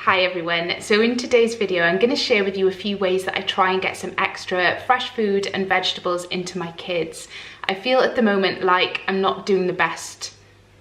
Hi everyone, so in today's video I'm going to share with you a few ways that I try and get some extra fresh food and vegetables into my kids. I feel at the moment like I'm not doing the best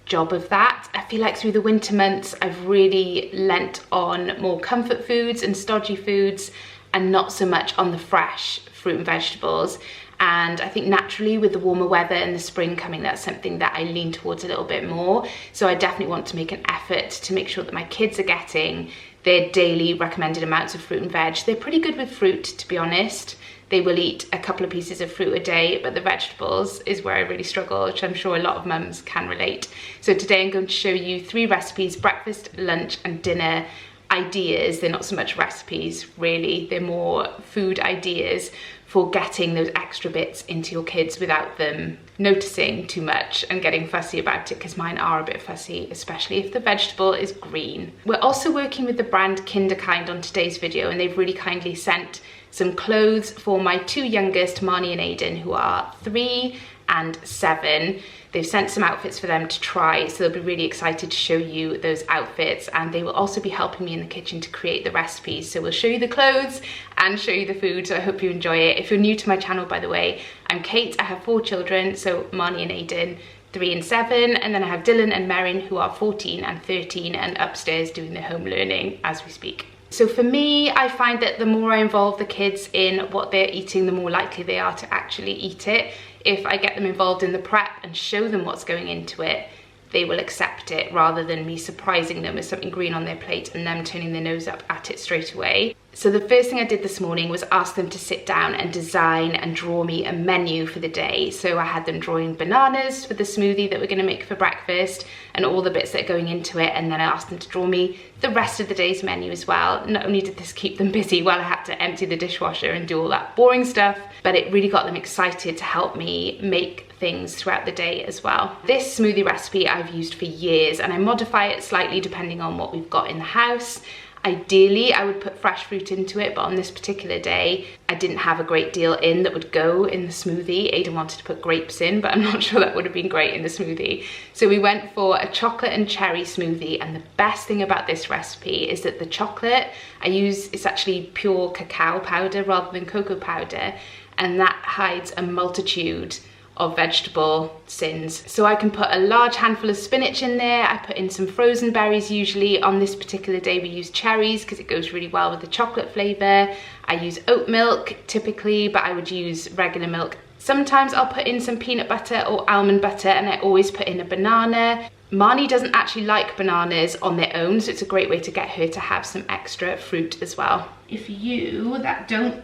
job of that. I feel like through the winter months I've really lent on more comfort foods and stodgy foods and not so much on the fresh fruit and vegetables. And I think naturally with the warmer weather and the spring coming, that's something that I lean towards a little bit more. So I definitely want to make an effort to make sure that my kids are getting their daily recommended amounts of fruit and veg. They're pretty good with fruit, to be honest. They will eat a couple of pieces of fruit a day, but the vegetables is where I really struggle, which I'm sure a lot of mums can relate. So today I'm going to show you 3 recipes, breakfast, lunch and dinner ideas. They're not so much recipes really, they're more food ideas for getting those extra bits into your kids without them noticing too much and getting fussy about it, because mine are a bit fussy, especially if the vegetable is green. We're also working with the brand Kinderkind on today's video, and they've really kindly sent some clothes for my 2 youngest, Marnie and Aiden, who are 3 and 7. They've sent some outfits for them to try, so they'll be really excited to show you those outfits, and they will also be helping me in the kitchen to create the recipes. So we'll show you the clothes and show you the food, so I hope you enjoy it. If you're new to my channel, by the way, I'm Kate. I have 4 children, so Marnie and Aiden, 3 and 7, and then I have Dylan and Merrin, who are 14 and 13 and upstairs doing their home learning as we speak. So for me, I find that the more I involve the kids in what they're eating, the more likely they are to actually eat it. If I get them involved in the prep and show them what's going into it, they will accept it, rather than me surprising them with something green on their plate and them turning their nose up at it straight away. So the first thing I did this morning was ask them to sit down and design and draw me a menu for the day. So I had them drawing bananas for the smoothie that we're going to make for breakfast and all the bits that are going into it, and then I asked them to draw me the rest of the day's menu as well. Not only did this keep them busy while I had to empty the dishwasher and do all that boring stuff, but it really got them excited to help me make things throughout the day as well. This smoothie recipe I've used for years, and I modify it slightly depending on what we've got in the house. Ideally, I would put fresh fruit into it, but on this particular day, I didn't have a great deal in that would go in the smoothie. Aiden wanted to put grapes in, but I'm not sure that would have been great in the smoothie. So we went for a chocolate and cherry smoothie, and the best thing about this recipe is that the chocolate I use is actually pure cacao powder rather than cocoa powder, and that hides a multitude of vegetable sins. So I can put a large handful of spinach in there. I put in some frozen berries usually. On this particular day we use cherries because it goes really well with the chocolate flavour. I use oat milk typically, but I would use regular milk. Sometimes I'll put in some peanut butter or almond butter, and I always put in a banana. Marnie doesn't actually like bananas on their own, so it's a great way to get her to have some extra fruit as well. If you don't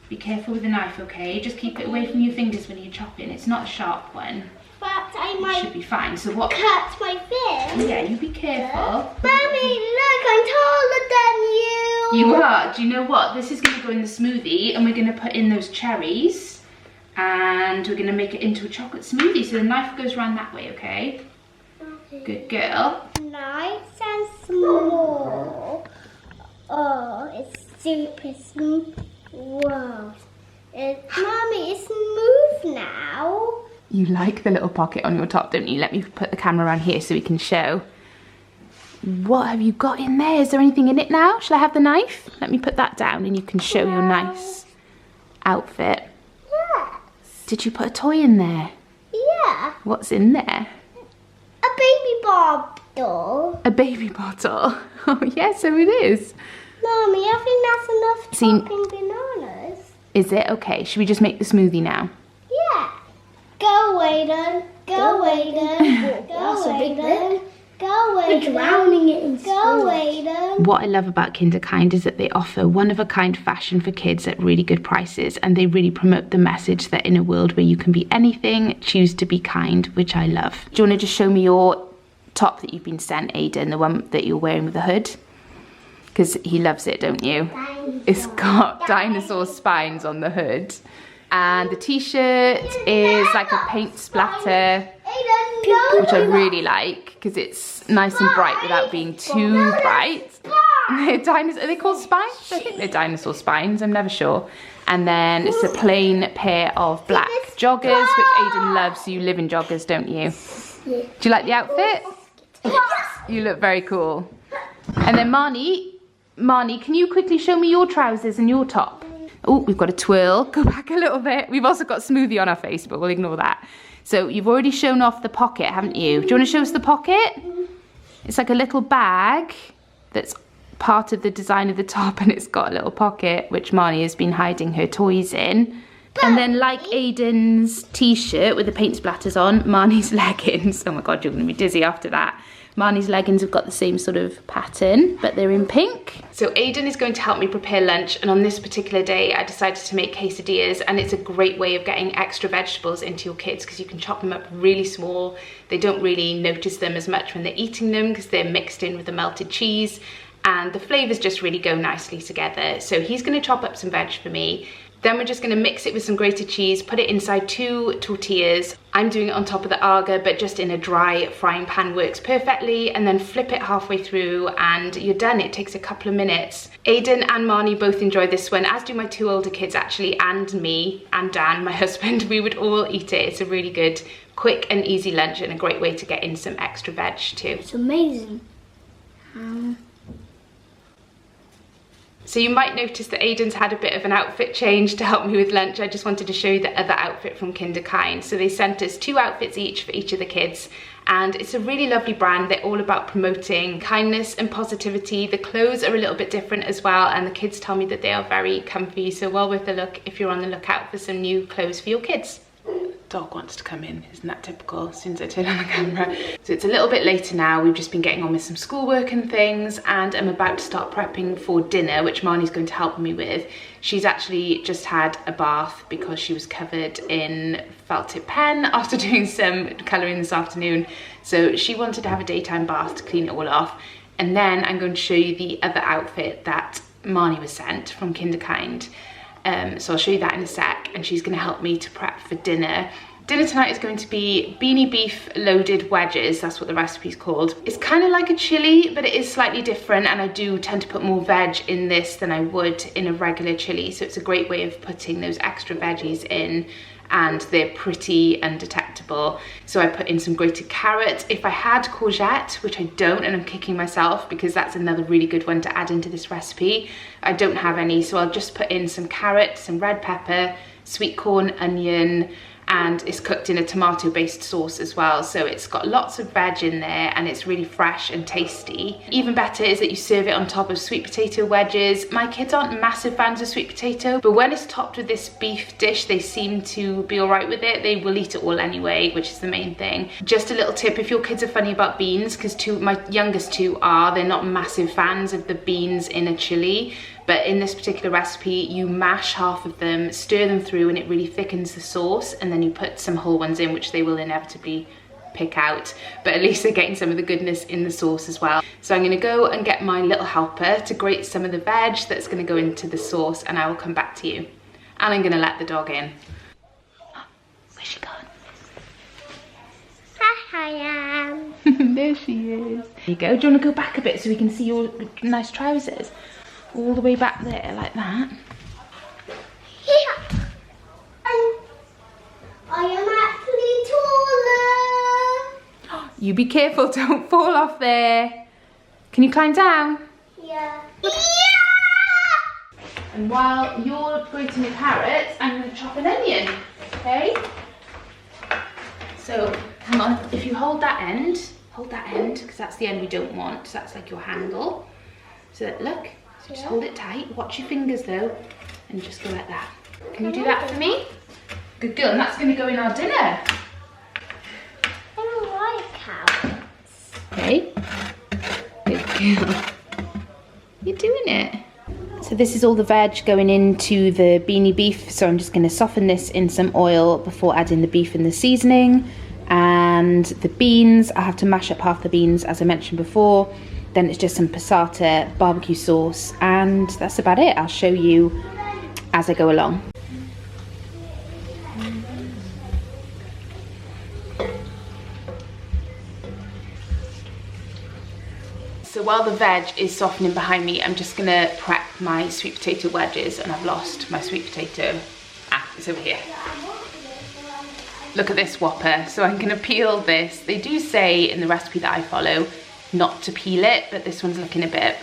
be careful with the knife, okay? Just keep it away from your fingers when you're chopping. It's not a sharp one. But I might should be fine. So what? Cut my finger. Yeah, you be careful. Mommy, look, I'm taller than you. You are. Do you know what? This is going to go in the smoothie, and we're going to put in those cherries, and we're going to make it into a chocolate smoothie. So the knife goes around that way, okay? Okay. Good girl. Nice and small. Oh, it's super smooth. Whoa. Mommy, it's smooth now. You like the little pocket on your top, don't you? Let me put the camera around here so we can show. What have you got in there? Is there anything in it now? Shall I have the knife? Let me put that down and you can show your nice outfit. Yes. Did you put a toy in there? Yeah. What's in there? A baby bottle. A baby bottle? Oh yeah, so it is. Mommy, I think that's enough chopping bananas. Is it? Okay, should we just make the smoothie now? Yeah. Go Aiden. Go Aiden. Go Aiden. Go Aiden. We're drowning it in spinach. Go Aiden. What I love about Kinderkind is that they offer one-of-a-kind fashion for kids at really good prices, and they really promote the message that in a world where you can be anything, choose to be kind, which I love. Do you want to just show me your top that you've been sent, Aiden, the one that you're wearing with the hood? Because he loves it, don't you? Dinosaur. It's got dinosaur spines on the hood. And the t-shirt is like a paint splatter, which I really like because it's nice and bright without being too bright. Are they called spines? I think they're dinosaur spines, I'm never sure. And then it's a plain pair of black joggers, which Aiden loves. You live in joggers, don't you? Do you like the outfit? You look very cool. And then Marnie Marnie, can you quickly show me your trousers and your top? Oh, we've got a twirl. Go back a little bit. We've also got smoothie on our face, but we'll ignore that. So you've already shown off the pocket, haven't you? Do you want to show us the pocket? It's like a little bag that's part of the design of the top, and it's got a little pocket, which Marnie has been hiding her toys in. And then, like Aiden's t-shirt with the paint splatters on, Marnie's leggings. Oh my God, you're going to be dizzy after that. Marnie's leggings have got the same sort of pattern, but they're in pink. So Aiden is going to help me prepare lunch, and on this particular day I decided to make quesadillas, and it's a great way of getting extra vegetables into your kids because you can chop them up really small. They don't really notice them as much when they're eating them because they're mixed in with the melted cheese, and the flavours just really go nicely together. So he's going to chop up some veg for me. Then we're just going to mix it with some grated cheese, put it inside 2 tortillas. I'm doing it on top of the aga, but just in a dry frying pan works perfectly, and then flip it halfway through and you're done. It takes a couple of minutes. Aiden and Marnie both enjoy this one, as do my 2 older kids actually, and me, and Dan, my husband. We would all eat it. It's a really good, quick and easy lunch, and a great way to get in some extra veg too. It's amazing. So you might notice that Aiden's had a bit of an outfit change to help me with lunch. I just wanted to show you the other outfit from Kinderkind. So they sent us 2 outfits each for each of the kids, and it's a really lovely brand. They're all about promoting kindness and positivity. The clothes are a little bit different as well, and the kids tell me that they are very comfy, so well worth a look if you're on the lookout for some new clothes for your kids. Dog wants to come in, isn't that typical, as soon as I turn on the camera. So it's a little bit later now. We've just been getting on with some schoolwork and things, and I'm about to start prepping for dinner, which Marnie's going to help me with. She's actually just had a bath because she was covered in felt tip pen after doing some colouring this afternoon. So she wanted to have a daytime bath to clean it all off. And then I'm going to show you the other outfit that Marnie was sent from Kinderkind. So I'll show you that in a sec, and she's going to help me to prep for dinner. Dinner tonight is going to be beanie beef loaded wedges. That's what the recipe's called. It's kind of like a chili, but it is slightly different, and I do tend to put more veg in this than I would in a regular chili, so it's a great way of putting those extra veggies in, and they're pretty undetectable. So I put in some grated carrot. If I had courgette, which I don't, and I'm kicking myself because that's another really good one to add into this recipe, I don't have any, so I'll just put in some carrot, some red pepper, sweet corn, onion, and it's cooked in a tomato-based sauce as well, so it's got lots of veg in there and it's really fresh and tasty. Even better is that you serve it on top of sweet potato wedges. My kids aren't massive fans of sweet potato, but when it's topped with this beef dish, they seem to be all right with it. They will eat it all anyway, which is the main thing. Just a little tip, if your kids are funny about beans, because my youngest 2 are, they're not massive fans of the beans in a chili, but in this particular recipe, you mash half of them, stir them through, and it really thickens the sauce, and then you put some whole ones in, which they will inevitably pick out, but at least they're getting some of the goodness in the sauce as well. So I'm gonna go and get my little helper to grate some of the veg that's gonna go into the sauce, and I will come back to you. And I'm gonna let the dog in. Oh, where's she gone? I am. There she is. There you go. Do you wanna go back a bit so we can see your nice trousers? All the way back there, like that. Yeah. I am actually taller. You be careful, don't fall off there. Can you climb down? Yeah. And while you're grating the carrots, I'm going to chop an onion, okay? So, come on, if you hold that end, because that's the end we don't want, so that's like your handle. So look, so just hold it tight, watch your fingers though, and just go like that. Can you do that for me? Good girl, and that's going to go in our dinner. I don't like carrots. Okay, good girl. You're doing it. So this is all the veg going into the beanie beef, so I'm just going to soften this in some oil before adding the beef and the seasoning. And the beans, I have to mash up half the beans as I mentioned before. Then it's just some passata, barbecue sauce, and that's about it. I'll show you as I go along. So while the veg is softening behind me, I'm just gonna prep my sweet potato wedges, and I've lost my sweet potato. Ah, it's over here. Look at this whopper. So I'm gonna peel this. They do say in the recipe that I follow not to peel it, but this one's looking a bit,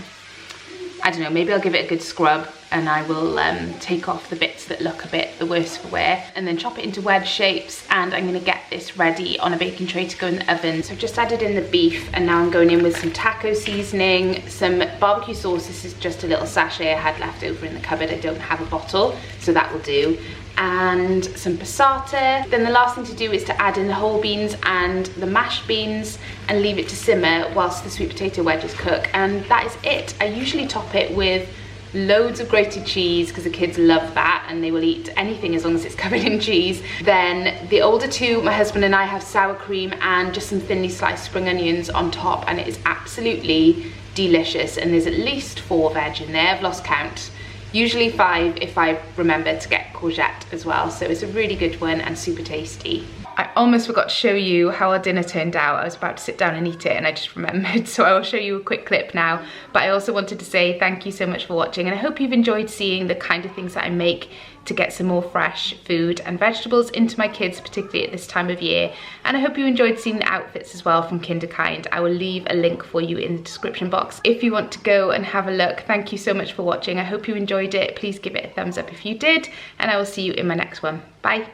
I don't know, maybe I'll give it a good scrub and I will take off the bits that look a bit the worse for wear, and then chop it into wedge shapes, and I'm gonna get this ready on a baking tray to go in the oven. So I've just added in the beef, and now I'm going in with some taco seasoning, some barbecue sauce. This is just a little sachet I had left over in the cupboard. I don't have a bottle, so that will do. And some passata. Then the last thing to do is to add in the whole beans and the mashed beans and leave it to simmer whilst the sweet potato wedges cook, and that is it. I usually top it with loads of grated cheese because the kids love that and they will eat anything as long as it's covered in cheese. Then the older two, my husband and I, have sour cream and just some thinly sliced spring onions on top, and it is absolutely delicious. And there's at least 4 veg in there, I've lost count. Usually 5 if I remember to get courgette as well. So it's a really good one and super tasty. I almost forgot to show you how our dinner turned out. I was about to sit down and eat it and I just remembered, so I will show you a quick clip now. But I also wanted to say thank you so much for watching, and I hope you've enjoyed seeing the kind of things that I make to get some more fresh food and vegetables into my kids, particularly at this time of year. And I hope you enjoyed seeing the outfits as well from Kinderkind. I will leave a link for you in the description box if you want to go and have a look. Thank you so much for watching. I hope you enjoyed it. Please give it a thumbs up if you did, and I will see you in my next one. Bye.